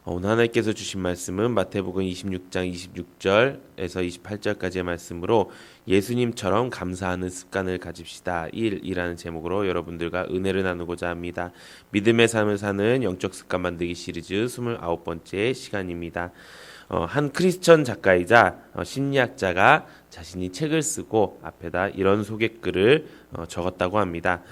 오늘 하나님께서 주신 말씀은 마태복음 26장 26절에서 28절까지의 말씀으로 예수님처럼 감사하는 습관을 가집시다 1이라는 제목으로 여러분들과 은혜를 나누고자 합니다. 믿음의 삶을 사는 영적 습관 만들기 시리즈 29번째 시간입니다. 한 크리스천 작가이자 심리학자가 자신이 책을 쓰고 앞에다 이런 소개글을 적었다고 합니다.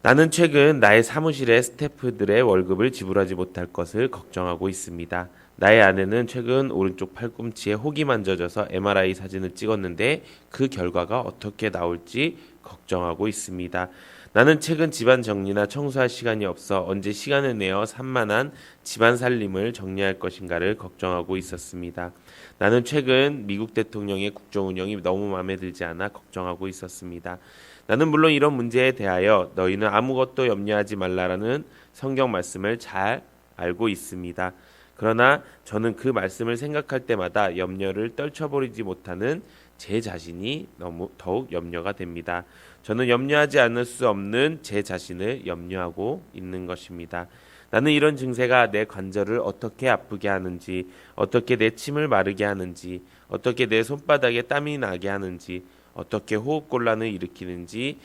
나는 최근 나의 사무실의 스태프들의 월급을 지불하지 못할 것을 걱정하고 있습니다. 나의 아내는 최근 오른쪽 팔꿈치에 혹이 만져져서 MRI 사진을 찍었는데 그 결과가 어떻게 나올지 걱정하고 있습니다. 나는 최근 집안 정리나 청소할 시간이 없어 언제 시간을 내어 산만한 집안 살림을 정리할 것인가를 걱정하고 있었습니다. 나는 최근 미국 대통령의 국정 운영이 너무 마음에 들지 않아 걱정하고 있었습니다. 나는 물론 이런 문제에 대하여 너희는 아무것도 염려하지 말라라는 성경 말씀을 잘 알고 있습니다. 그러나 저는 그 말씀을 생각할 때마다 염려를 떨쳐버리지 못하는 제 자신이 너무 더욱 염려가 됩니다. 저는 염려하지 않을 수 없는 제 자신을 염려하고 있는 것입니다. 나는 이런 증세가 내 관절을 어떻게 아프게 하는지, 어떻게 내 침을 마르게 하는지, 어떻게 내 손바닥에 땀이 나게 하는지, 어떻게 호흡곤란을 일으키는지,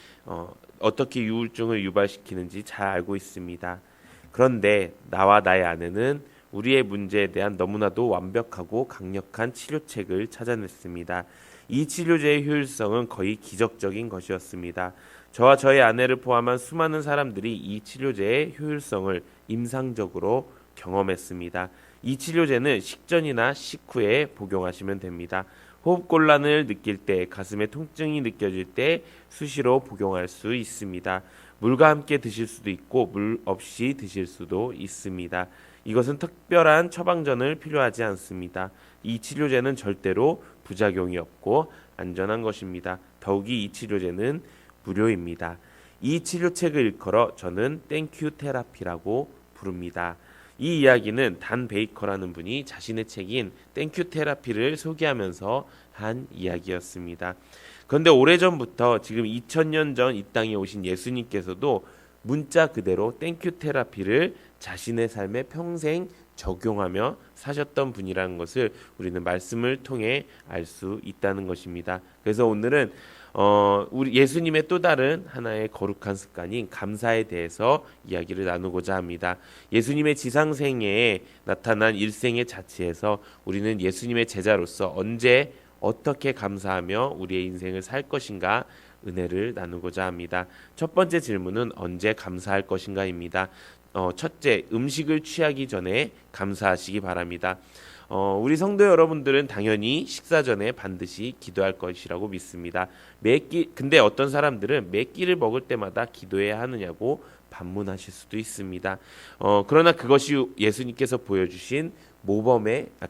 어떻게 우울증을 유발시키는지 잘 알고 있습니다. 그런데 나와 나의 아내는 우리의 문제에 대한 너무나도 완벽하고 강력한 치료책을 찾아냈습니다. 이 치료제의 효율성은 거의 기적적인 것이었습니다. 저와 저의 아내를 포함한 수많은 사람들이 이 치료제의 효율성을 임상적으로 경험했습니다. 이 치료제는 식전이나 식후에 복용하시면 됩니다. 호흡곤란을 느낄 때, 가슴에 통증이 느껴질 때 수시로 복용할 수 있습니다. 물과 함께 드실 수도 있고 물 없이 드실 수도 있습니다. 이것은 특별한 처방전을 필요하지 않습니다. 이 치료제는 절대로 부작용이 없고 안전한 것입니다. 더욱이 이 치료제는 무료입니다. 이 치료책을 일컬어 저는 땡큐 테라피라고 부릅니다. 이 이야기는 단 베이커라는 분이 자신의 책인 땡큐 테라피를 소개하면서 한 이야기였습니다. 그런데 오래전부터 지금 2000년 전 이 땅에 오신 예수님께서도 문자 그대로 땡큐 테라피를 자신의 삶에 평생 적용하며 사셨던 분이라는 것을 우리는 말씀을 통해 알 수 있다는 것입니다. 그래서 오늘은 우리 예수님의 또 다른 하나의 거룩한 습관인 감사에 대해서 이야기를 나누고자 합니다. 예수님의 지상생애에 나타난 일생의 자체에서 우리는 예수님의 제자로서 언제 어떻게 감사하며 우리의 인생을 살 것인가 은혜를 나누고자 합니다. 첫 번째 질문은 언제 감사할 것인가입니다. 첫째, 음식을 취하기 전에 감사하시기 바랍니다. 우리 성도 여러분들은 당연히 식사 전에 반드시 기도할 것이라고 믿습니다. 근데 어떤 사람들은 매 끼를 먹을 때마다 기도해야 하느냐고 반문하실 수도 있습니다. 그러나 그것이 예수님께서 보여주신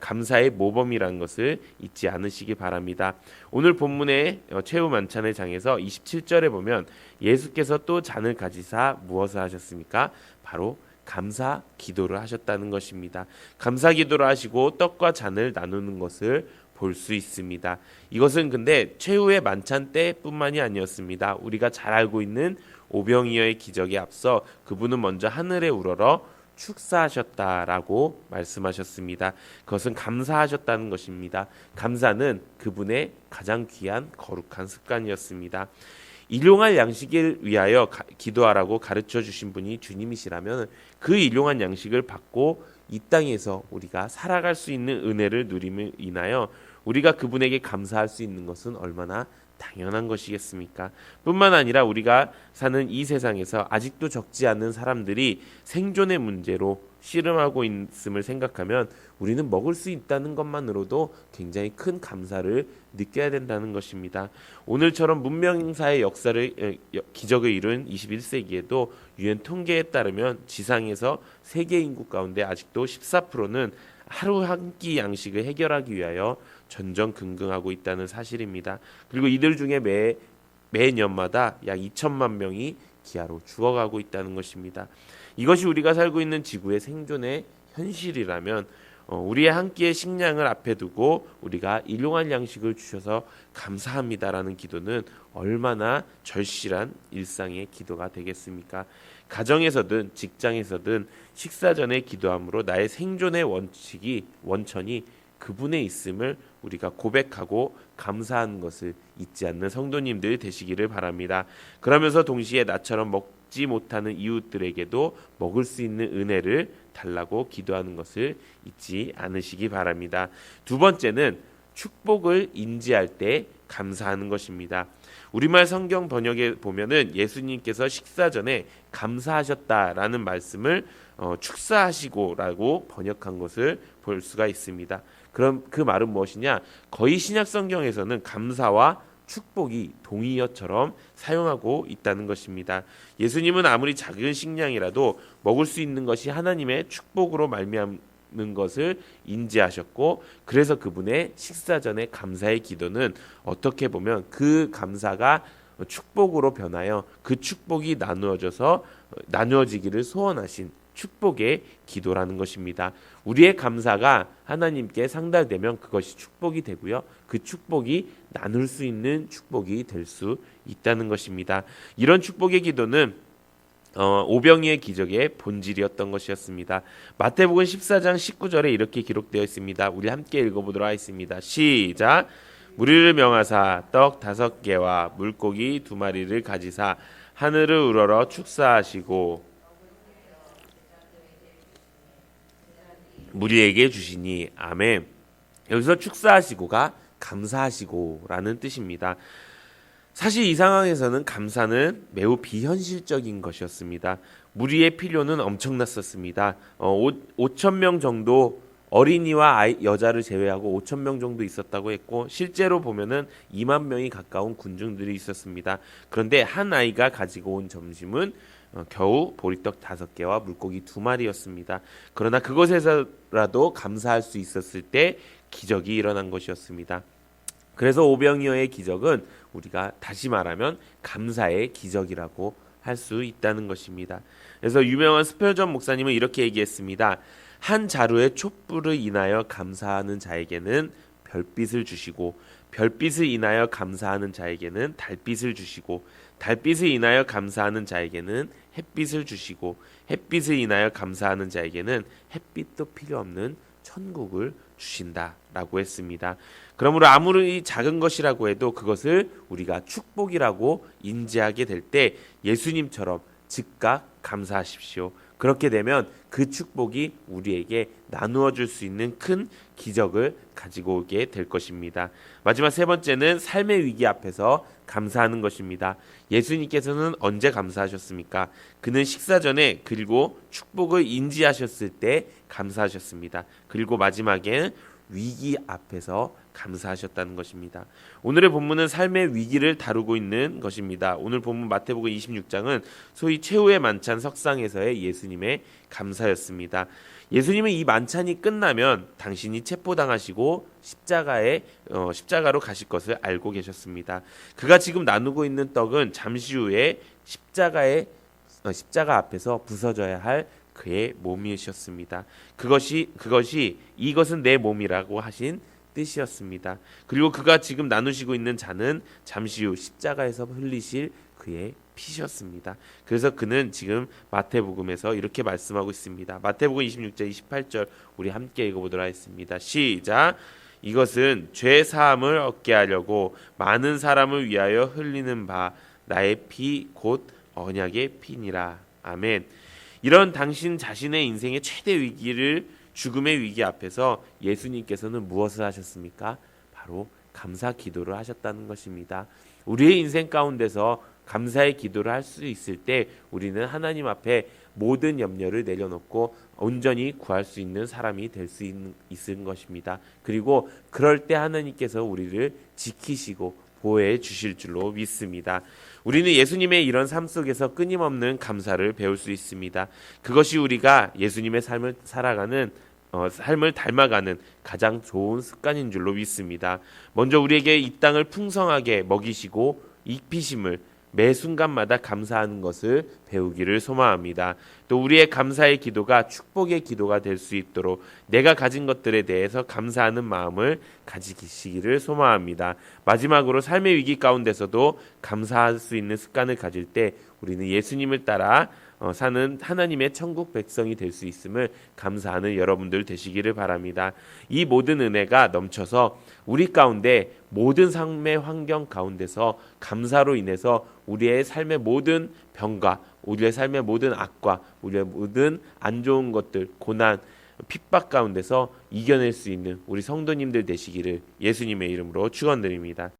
감사의 모범이라는 것을 잊지 않으시기 바랍니다. 오늘 본문의 최후 만찬의 장에서 27절에 보면 예수께서 또 잔을 가지사 무엇을 하셨습니까? 바로 감사 기도를 하셨다는 것입니다. 감사 기도를 하시고 떡과 잔을 나누는 것을 볼 수 있습니다. 이것은 근데 최후의 만찬 때뿐만이 아니었습니다. 우리가 잘 알고 있는 오병이어의 기적에 앞서 그분은 먼저 하늘에 우러러 축사하셨다라고 말씀하셨습니다. 그것은 감사하셨다는 것입니다. 감사는 그분의 가장 귀한 거룩한 습관이었습니다. 일용할 양식을 위하여 기도하라고 가르쳐 주신 분이 주님이시라면 그 일용할 양식을 받고 이 땅에서 우리가 살아갈 수 있는 은혜를 누림을 인하여 우리가 그분에게 감사할 수 있는 것은 얼마나 당연한 것이겠습니까? 뿐만 아니라 우리가 사는 이 세상에서 아직도 적지 않은 사람들이 생존의 문제로 씨름하고 있음을 생각하면 우리는 먹을 수 있다는 것만으로도 굉장히 큰 감사를 느껴야 된다는 것입니다. 오늘처럼 문명사의 기적을 이룬 21세기에도 유엔 통계에 따르면 지상에서 세계 인구 가운데 아직도 14%는 하루 한 끼 양식을 해결하기 위하여 전전긍긍하고 있다는 사실입니다. 그리고 이들 중에 매년마다 약 2천만 명이 기아로 죽어가고 있다는 것입니다. 이것이 우리가 살고 있는 지구의 생존의 현실이라면 우리의 한 끼의 식량을 앞에 두고 우리가 일용할 양식을 주셔서 감사합니다라는 기도는 얼마나 절실한 일상의 기도가 되겠습니까? 가정에서든 직장에서든 식사 전에 기도함으로 나의 생존의 원천이 그분에 있음을 우리가 고백하고 감사하는 것을 잊지 않는 성도님들 되시기를 바랍니다. 그러면서 동시에 나처럼 먹지 못하는 이웃들에게도 먹을 수 있는 은혜를 달라고 기도하는 것을 잊지 않으시기 바랍니다. 두 번째는 축복을 인지할 때 감사하는 것입니다. 우리말 성경 번역에 보면은 예수님께서 식사 전에 감사하셨다라는 말씀을 축사하시고라고 번역한 것을 볼 수가 있습니다. 그럼 그 말은 무엇이냐? 거의 신약 성경에서는 감사와 축복이 동의어처럼 사용하고 있다는 것입니다. 예수님은 아무리 작은 식량이라도 먹을 수 있는 것이 하나님의 축복으로 말미암는 것을 인지하셨고, 그래서 그분의 식사 전에 감사의 기도는 어떻게 보면 그 감사가 축복으로 변하여 그 축복이 나누어지기를 소원하신 축복의 기도라는 것입니다. 우리의 감사가 하나님께 상달되면 그것이 축복이 되고요. 그 축복이 나눌 수 있는 축복이 될 수 있다는 것입니다. 이런 축복의 기도는 오병이의 기적의 본질이었던 것이었습니다. 마태복음 14장 19절에 이렇게 기록되어 있습니다. 우리 함께 읽어보도록 하겠습니다. 시작. 무리를 명하사 떡 5개와 물고기 2마리를 가지사 하늘을 우러러 축사하시고 무리에게 주시니. 아멘. 여기서 축사하시고가 감사하시고라는 뜻입니다. 사실 이 상황에서는 감사는 매우 비현실적인 것이었습니다. 무리의 필요는 엄청났었습니다. 5천 명 정도, 어린이와 여자를 제외하고 5천 명 정도 있었다고 했고, 실제로 보면은 2만 명이 가까운 군중들이 있었습니다. 그런데 한 아이가 가지고 온 점심은 겨우 보리떡 5개와 물고기 2마리였습니다. 그러나 그것에서라도 감사할 수 있었을 때 기적이 일어난 것이었습니다. 그래서 오병이어의 기적은 우리가 다시 말하면 감사의 기적이라고 할 수 있다는 것입니다. 그래서 유명한 스펄전 목사님은 이렇게 얘기했습니다. 한 자루의 촛불을 인하여 감사하는 자에게는 별빛을 주시고, 별빛을 인하여 감사하는 자에게는 달빛을 주시고, 달빛을 인하여 감사하는 자에게는 햇빛을 주시고, 햇빛을 인하여 감사하는 자에게는 햇빛도 필요 없는 천국을 주신다라고 했습니다. 그러므로 아무리 작은 것이라고 해도 그것을 우리가 축복이라고 인지하게 될 때 예수님처럼 즉각 감사하십시오. 그렇게 되면 그 축복이 우리에게 나누어 줄 수 있는 큰 기적을 가지고 오게 될 것입니다. 마지막 세 번째는 삶의 위기 앞에서 감사하는 것입니다. 예수님께서는 언제 감사하셨습니까? 그는 식사 전에, 그리고 축복을 인지하셨을 때 감사하셨습니다. 그리고 마지막에는 위기 앞에서 감사하셨다는 것입니다. 오늘의 본문은 삶의 위기를 다루고 있는 것입니다. 오늘 본문 마태복음 26장은 소위 최후의 만찬 석상에서의 예수님의 감사였습니다. 예수님은 이 만찬이 끝나면 당신이 체포당하시고 십자가로 가실 것을 알고 계셨습니다. 그가 지금 나누고 있는 떡은 잠시 후에 십자가 앞에서 부서져야 할 그의 몸이셨습니다. 이것은 내 몸이라고 하신 뜻이었습니다. 그리고 그가 지금 나누시고 있는 잔은 잠시 후 십자가에서 흘리실 그의 피셨습니다. 그래서 그는 지금 마태복음에서 이렇게 말씀하고 있습니다. 마태복음 26장 28절 우리 함께 읽어보도록 하겠습니다. 시작. 이것은 죄 사함을 얻게 하려고 많은 사람을 위하여 흘리는 바 나의 피 곧 언약의 피니라. 아멘. 이런 당신 자신의 인생의 최대 위기를, 죽음의 위기 앞에서 예수님께서는 무엇을 하셨습니까? 바로 감사 기도를 하셨다는 것입니다. 우리의 인생 가운데서 감사의 기도를 할 수 있을 때 우리는 하나님 앞에 모든 염려를 내려놓고 온전히 구할 수 있는 사람이 될 수 있는 것입니다. 그리고 그럴 때 하나님께서 우리를 지키시고 보호해 주실 줄로 믿습니다. 우리는 예수님의 이런 삶 속에서 끊임없는 감사를 배울 수 있습니다. 그것이 우리가 예수님의 삶을 삶을 닮아가는 가장 좋은 습관인 줄로 믿습니다. 먼저 우리에게 이 땅을 풍성하게 먹이시고 입히심을 매 순간마다 감사하는 것을 배우기를 소망합니다. 또 우리의 감사의 기도가 축복의 기도가 될 수 있도록 내가 가진 것들에 대해서 감사하는 마음을 가지시기를 소망합니다. 마지막으로 삶의 위기 가운데서도 감사할 수 있는 습관을 가질 때 우리는 예수님을 따라 사는 하나님의 천국 백성이 될 수 있음을 감사하는 여러분들 되시기를 바랍니다. 이 모든 은혜가 넘쳐서 우리 가운데 모든 삶의 환경 가운데서 감사로 인해서 우리의 삶의 모든 병과 우리의 삶의 모든 악과 우리의 모든 안 좋은 것들, 고난, 핍박 가운데서 이겨낼 수 있는 우리 성도님들 되시기를 예수님의 이름으로 축원드립니다.